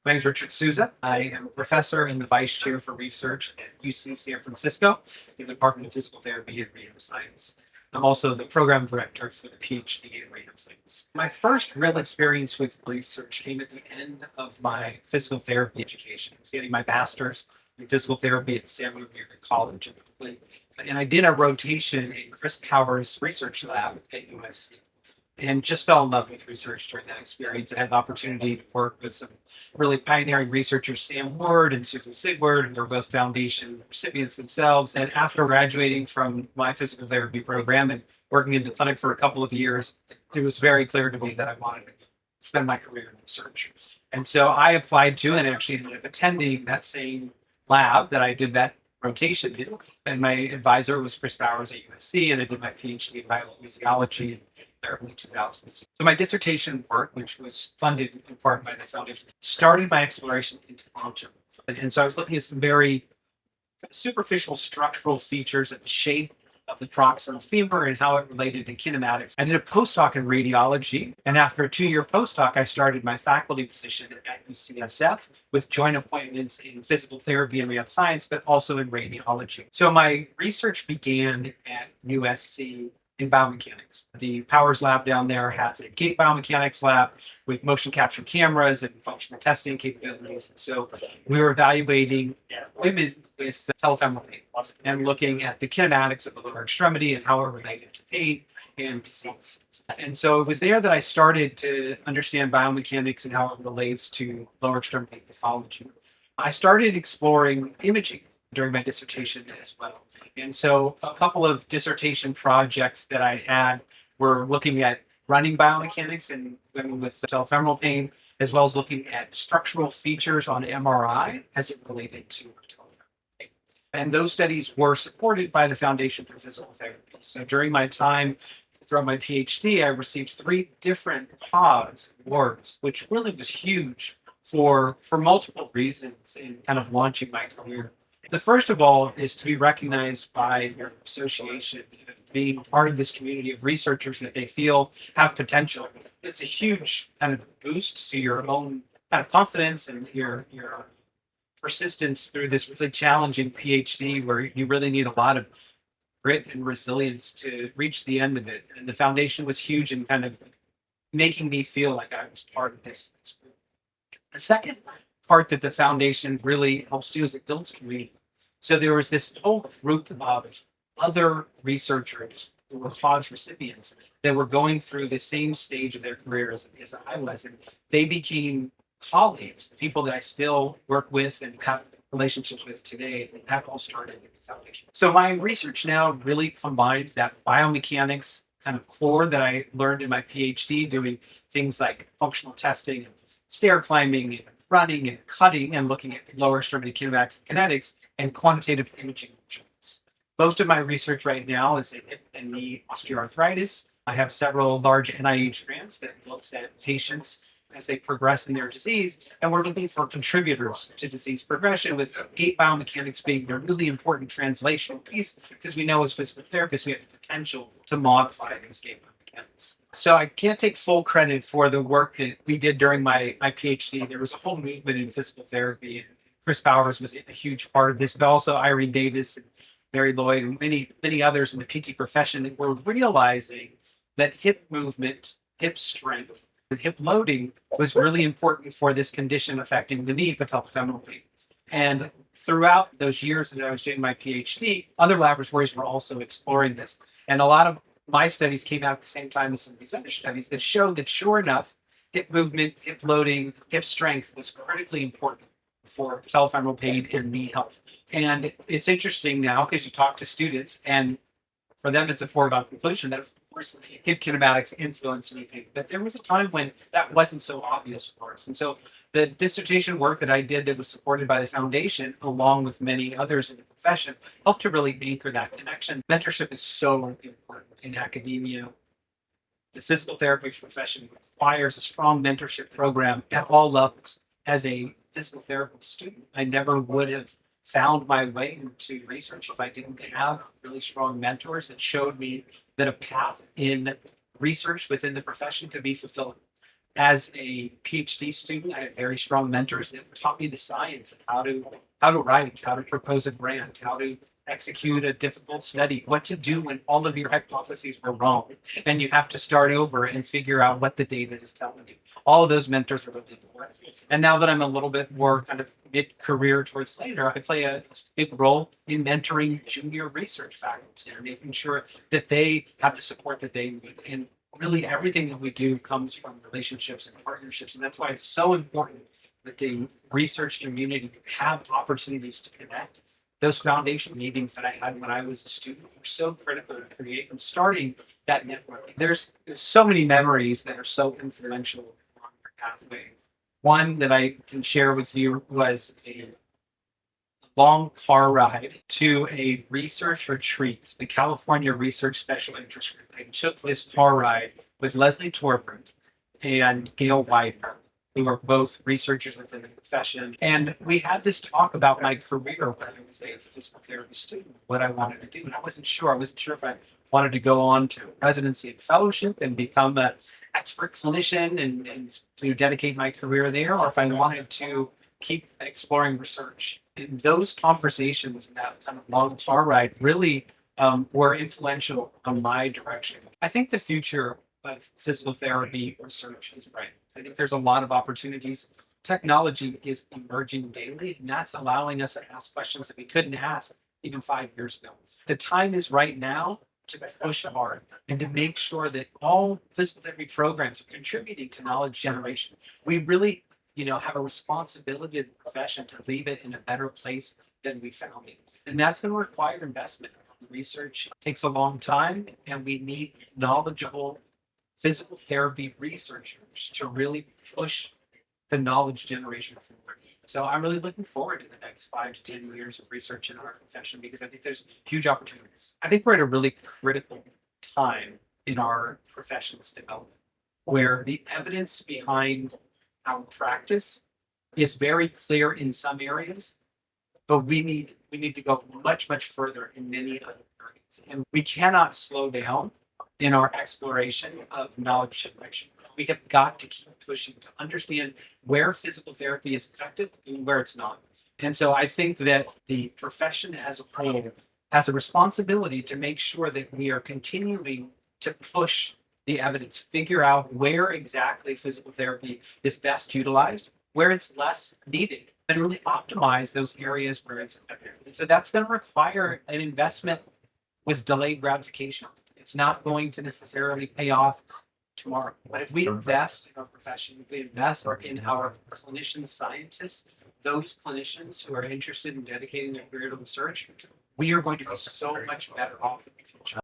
My name is Richard Souza. I am a professor and the vice chair for research at UC San Francisco in the Department of Physical Therapy and Rehab Science. I'm also the program director for the PhD in Rehab Science. My first real experience with research came at the end of my physical therapy education. I was getting my master's in physical therapy at Samuel Merritt College in Berkeley. And I did a rotation in Chris Power's research lab at USC and just fell in love with research during that experience. I had the opportunity to work with some really pioneering researchers, Sam Ward and Susan Sigward, who were both foundation recipients themselves. And after graduating from my physical therapy program and working in the clinic for a couple of years, it was very clear to me that I wanted to spend my career in research. And so I applied to and actually ended up attending that same lab that I did that rotation in. And my advisor was Chris Bowers at USC, and I did my PhD in biophysiology in the early 2000s. So my dissertation work, which was funded in part by the foundation, started my exploration into algebra. And so I was looking at some very superficial structural features of the shape of the proximal femur and how it related to kinematics. I did a postdoc in radiology, and after a 2-year postdoc, I started my faculty position at UCSF with joint appointments in physical therapy and rehab science, but also in radiology. So my research began at USC in biomechanics. The Powers lab down there has a gait biomechanics lab with motion capture cameras and functional testing capabilities. So we were evaluating women with patellofemoral pain and looking at the kinematics of the lower extremity and how it related to pain and disease. And so it was there that I started to understand biomechanics and how it relates to lower extremity pathology. I started exploring imaging during my dissertation as well. And so a couple of dissertation projects that I had were looking at running biomechanics in women with patellofemoral pain, as well as looking at structural features on MRI as it related to patellofemoral pain. And those studies were supported by the Foundation for Physical Therapy. So during my time throughout my PhD, I received 3 different PODS awards, which really was huge for multiple reasons in kind of launching my career. The first of all is to be recognized by your association, being part of this community of researchers that they feel have potential. It's a huge kind of boost to your own kind of confidence and your persistence through this really challenging PhD where you really need a lot of grit and resilience to reach the end of it. And the foundation was huge in kind of making me feel like I was part of this group. The second part that the foundation really helps do is it builds community. So there was this whole group of other researchers who were PhD recipients that were going through the same stage of their career as I was. And they became colleagues, people that I still work with and have relationships with today. And that all started in the foundation. So my research now really combines that biomechanics kind of core that I learned in my PhD, doing things like functional testing and stair climbing and running and cutting and looking at lower extremity kinematics and kinetics and quantitative imaging instruments. Most of my research right now is in hip and knee osteoarthritis. I have several large NIH grants that looks at patients as they progress in their disease, and we're looking for contributors to disease progression, with gait biomechanics being the really important translational piece, because we know as physical therapists we have the potential to modify those gait biomechanics. So I can't take full credit for the work that we did during my PhD. There was a whole movement in physical therapy. Chris Bowers was a huge part of this, but also Irene Davis and Mary Lloyd and many others in the PT profession that were realizing that hip movement, hip strength, and hip loading was really important for this condition affecting the knee, patellofemoral pain. And throughout those years that I was doing my PhD, other laboratories were also exploring this. And a lot of my studies came out at the same time as some of these other studies that showed that, sure enough, hip movement, hip loading, hip strength was critically important for patellofemoral pain and knee health. And it's interesting now because you talk to students, and for them it's a foregone conclusion that, of course, hip kinematics influence knee pain. But there was a time when that wasn't so obvious for us. And so the dissertation work that I did that was supported by the foundation, along with many others in the profession, helped to really anchor that connection. Mentorship is so important in academia. The physical therapy profession requires a strong mentorship program at all levels. As a physical therapy student, I never would have found my way into research if I didn't have really strong mentors that showed me that a path in research within the profession could be fulfilling. As a PhD student, I had very strong mentors that taught me the science of how to write, how to propose a grant, how to execute a difficult study, what to do when all of your hypotheses were wrong, and you have to start over and figure out what the data is telling you. All of those mentors were really important. And now that I'm a little bit more kind of mid-career towards later, I play a big role in mentoring junior research faculty and making sure that they have the support that they need. And really everything that we do comes from relationships and partnerships. And that's why it's so important that the research community have opportunities to connect. Those foundation meetings that I had when I was a student were so critical to create and starting that networking. There's so many memories that are so influential on your pathway. One that I can share with you was a long car ride to a research retreat, the California Research Special Interest Group. I took this car ride with Leslie Torpin and Gail Widener, who are both researchers within the profession. And we had this talk about my career when I was a physical therapy student, what I wanted to do. And I wasn't sure. I wasn't sure if I wanted to go on to residency and fellowship and become an expert clinician and dedicate my career there, or if I wanted to keep exploring research. And those conversations and that kind of long car ride really were influential on my direction. I think the future of physical therapy research is bright. I think there's a lot of opportunities. Technology is emerging daily, and that's allowing us to ask questions that we couldn't ask even 5 years ago. The time is right now to push hard and to make sure that all physical therapy programs are contributing to knowledge generation. We really, have a responsibility to the profession to leave it in a better place than we found it. And that's going to require investment. Research takes a long time, and we need knowledgeable physical therapy researchers to really push the knowledge generation forward. So I'm really looking forward to the next 5 to 10 years of research in our profession because I think there's huge opportunities. I think we're at a really critical time in our profession's development where the evidence behind our practice is very clear in some areas, but we need to go much, much further in many other areas. And we cannot slow down in our exploration of knowledge generation. We have got to keep pushing to understand where physical therapy is effective and where it's not. And so I think that the profession as a whole has a responsibility to make sure that we are continuing to push the evidence, figure out where exactly physical therapy is best utilized, where it's less needed, and really optimize those areas where it's effective. And so that's going to require an investment with delayed gratification. It's not going to necessarily pay off tomorrow. But if we invest in our profession, if we invest in our clinician scientists, those clinicians who are interested in dedicating their career to research, we are going to be so much better off in the future.